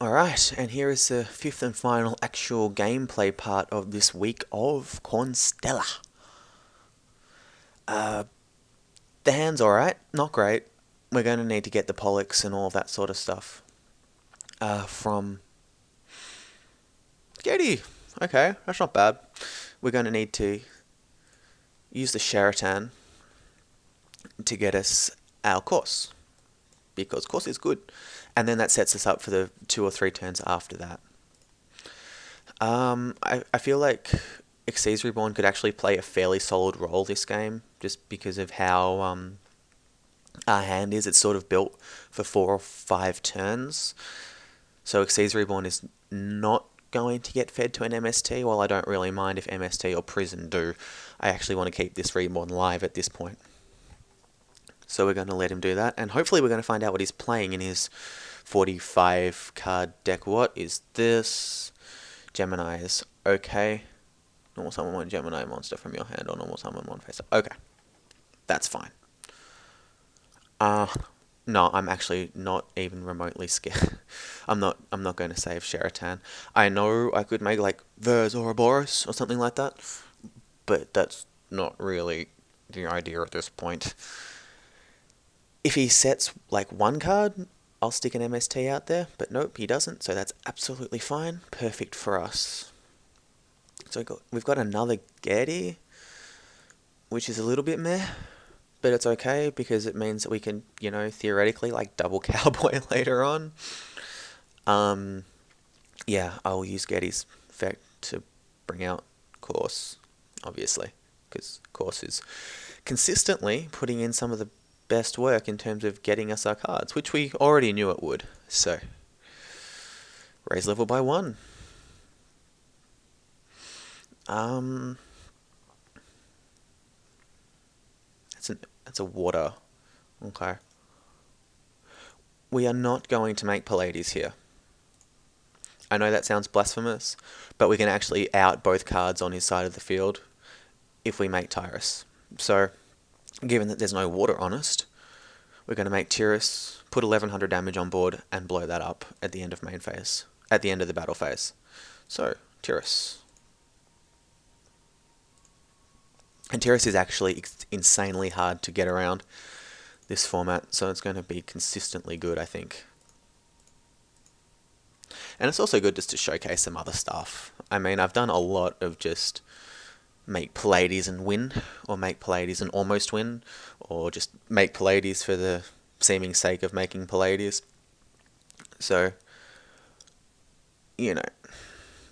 Alright, and here is the fifth and final actual gameplay part of this week of Constellar. The hand's alright, not great. We're going to need to get the Pollux and all of that sort of stuff from Getty. Okay, that's not bad. We're going to need to use the Sheraton to get us our course, because course is good. And then that sets us up for the 2 or 3 turns after that. I feel like Xyz Reborn could actually play a fairly solid role this game, just because of how our hand is. It's sort of built for 4 or 5 turns. So Xyz Reborn is not going to get fed to an MST, while I don't really mind if MST or Prison do. I actually want to keep this Reborn live at this point. So we're going to let him do that, and hopefully we're going to find out what he's playing in his 45 card deck. What is this? Gemini is okay. Normal summon 1 Gemini monster from your hand, or normal summon 1 face up. Okay, that's fine. No, I'm actually not even remotely scared. I'm not going to save Sheraton. I know I could make like Vers or Boris or something like that, but that's not really the idea at this point. If he sets like 1 card, I'll stick an MST out there, but nope, he doesn't, so that's absolutely fine. Perfect for us. So we've got another Getty, which is a little bit meh, but it's okay because it means that we can, you know, theoretically like double Cowboy later on. Yeah, I'll use Getty's effect to bring out Course, obviously, because Course is consistently putting in some of the best work in terms of getting us our cards, which we already knew it would. So, raise level by 1. That's a water. Okay. We are not going to make Pallades here. I know that sounds blasphemous, but we can actually out both cards on his side of the field if we make Tyrus. So, given that there's no water honest, we're going to make Tyrus, put 1100 damage on board, and blow that up at the end of main phase, at the end of the battle phase. So, Tyrus. And Tyrus is actually insanely hard to get around this format, so it's going to be consistently good, I think. And it's also good just to showcase some other stuff. I mean, I've done a lot of just make Pallades and win, or make Pallades and almost win, or just make Pallades for the seeming sake of making Pallades. So, you know,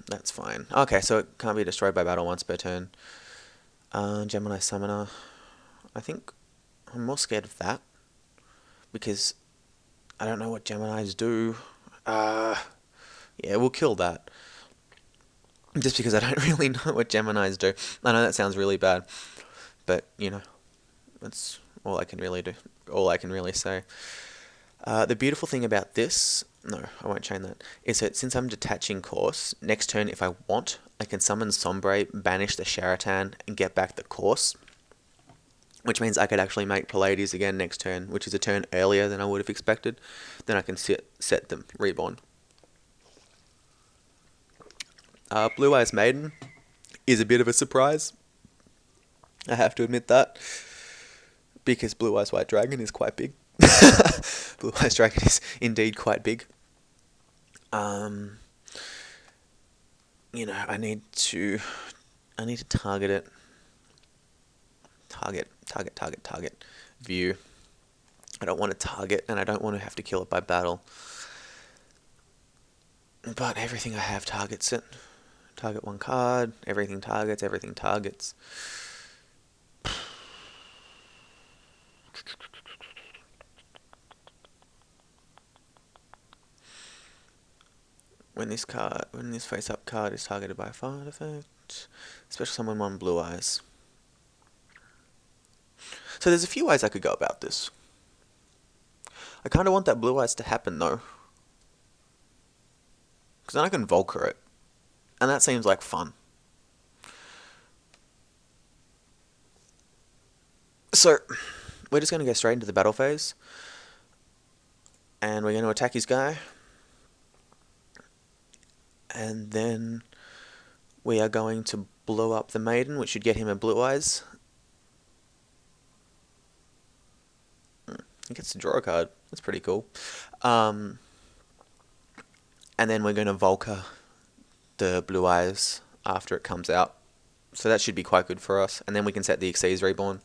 that's fine. Okay, so it can't be destroyed by battle once per turn. Gemini Summoner. I think I'm more scared of that, because I don't know what Geminis do. Yeah, we'll kill that. Just because I don't really know what Geminis do. I know that sounds really bad, but, you know, that's all I can really do. All I can really say. The beautiful thing about this, no, I won't chain that, is that since I'm detaching Course, next turn if I want, I can summon Sombre, banish the Sheraton, and get back the Course. Which means I could actually make Pallades again next turn, which is a turn earlier than I would have expected. Then I can set them Reborn. Blue Eyes Maiden is a bit of a surprise. I have to admit that. Because Blue Eyes White Dragon is quite big. Blue Eyes Dragon is indeed quite big. You know, I need to target it. Target. View. I don't want to target, and I don't want to have to kill it by battle. But everything I have targets it. Target 1 card. Everything targets. When this face-up card is targeted by a fire effect, special summon 1 Blue Eyes. So there's a few ways I could go about this. I kind of want that Blue Eyes to happen though, because then I can Volker it, and that seems like fun. So we're just going to go straight into the battle phase, and we're going to attack his guy. And then we are going to blow up the maiden, which should get him a blue eyes. He gets to draw a card. That's pretty cool. And then we're going to Volca the blue eyes after it comes out. So that should be quite good for us. And then we can set the Xyz Reborn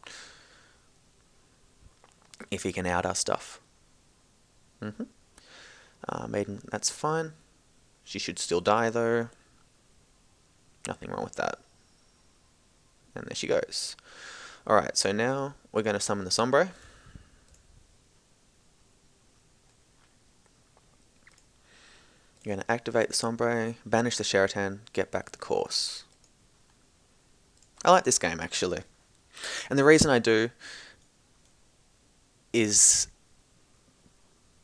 if he can out our stuff. Maiden, that's fine. She should still die though. Nothing wrong with that. And there she goes. Alright, so now we're going to summon the Sombre. You're going to activate the Sombre, banish the Sheratan, get back the course. I like this game actually. And the reason I do is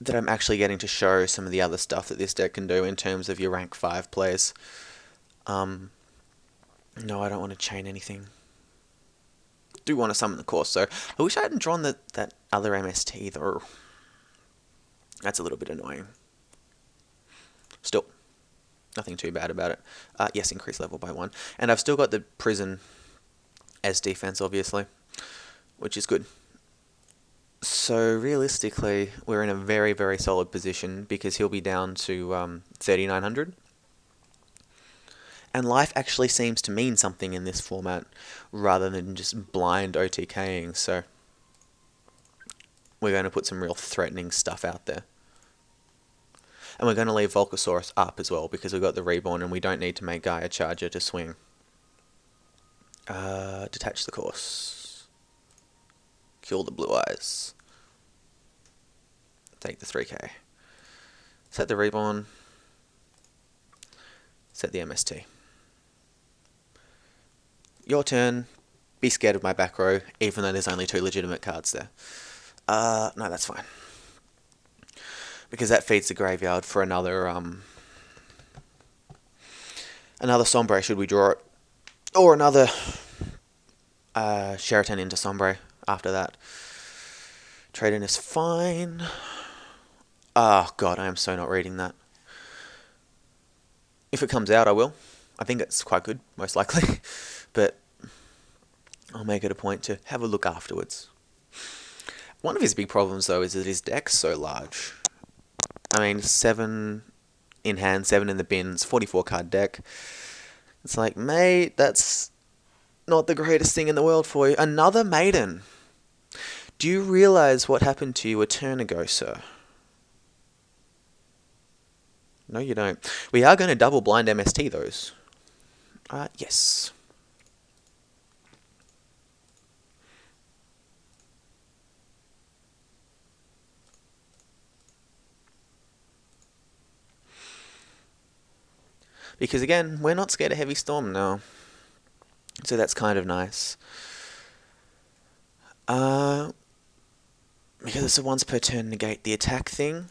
that I'm actually getting to show some of the other stuff that this deck can do in terms of your rank 5 players. No, I don't want to chain anything. Do want to summon the course, so I wish I hadn't drawn that other MST though. That's a little bit annoying. Still, nothing too bad about it. Yes, increase level by 1. And I've still got the prison as defense, obviously, which is good. So realistically, we're in a very, very solid position because he'll be down to 3,900. And life actually seems to mean something in this format rather than just blind OTKing, so we're going to put some real threatening stuff out there. And we're going to leave Volcasaurus up as well because we've got the Reborn and we don't need to make Gaia Charger to swing. Detach the course. Kill the blue eyes. Take the 3k. Set the Reborn. Set the MST. Your turn. Be scared of my back row, even though there's only 2 legitimate cards there. No, that's fine. Because that feeds the graveyard for another Sombre should we draw it. Or another Sheratan into Sombre after that. Trade-in is fine. Oh god, I am so not reading that. If it comes out, I will. I think it's quite good, most likely. But I'll make it a point to have a look afterwards. One of his big problems, though, is that his deck's so large. I mean, 7 in hand, 7 in the bin, it's a 44 card deck. It's like, mate, that's not the greatest thing in the world for you. Another Maiden! Do you realise what happened to you a turn ago, sir? No, you don't. We are going to double blind MST those. Yes. Because again, we're not scared of Heavy Storm now. So that's kind of nice. Because it's a once per turn negate the attack thing.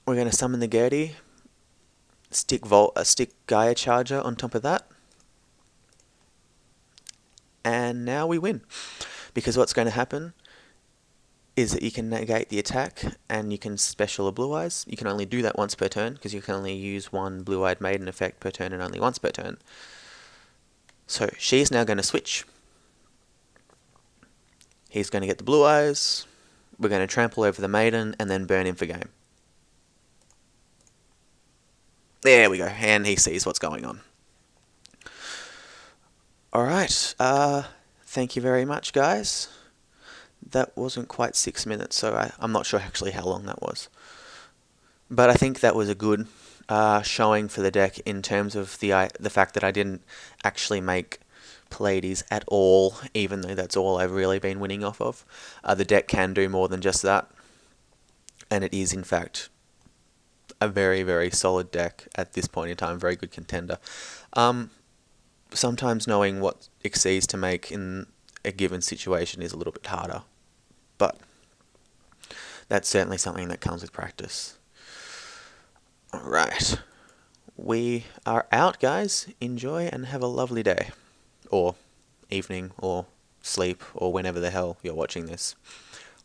We're going to summon the Gertie. Stick Gaia Charger on top of that. And now we win. Because what's going to happen is that you can negate the attack and you can special a Blue Eyes. You can only do that once per turn because you can only use 1 Blue-Eyed Maiden effect per turn and only once per turn. So she's now going to switch. He's going to get the Blue Eyes. We're going to trample over the Maiden and then burn him for game. There we go, and he sees what's going on. Alright, thank you very much, guys. That wasn't quite 6 minutes, so I'm not sure actually how long that was. But I think that was a good showing for the deck in terms of the fact that I didn't actually make Pleiades at all, even though that's all I've really been winning off of. The deck can do more than just that, and it is in fact a very, very solid deck at this point in time, very good contender. Sometimes knowing what Xyz to make in a given situation is a little bit harder, but that's certainly something that comes with practice. Alright, we are out, guys. Enjoy and have a lovely day, or evening, or sleep, or whenever the hell you're watching this.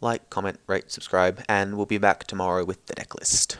Like, comment, rate, subscribe, and we'll be back tomorrow with the deck list.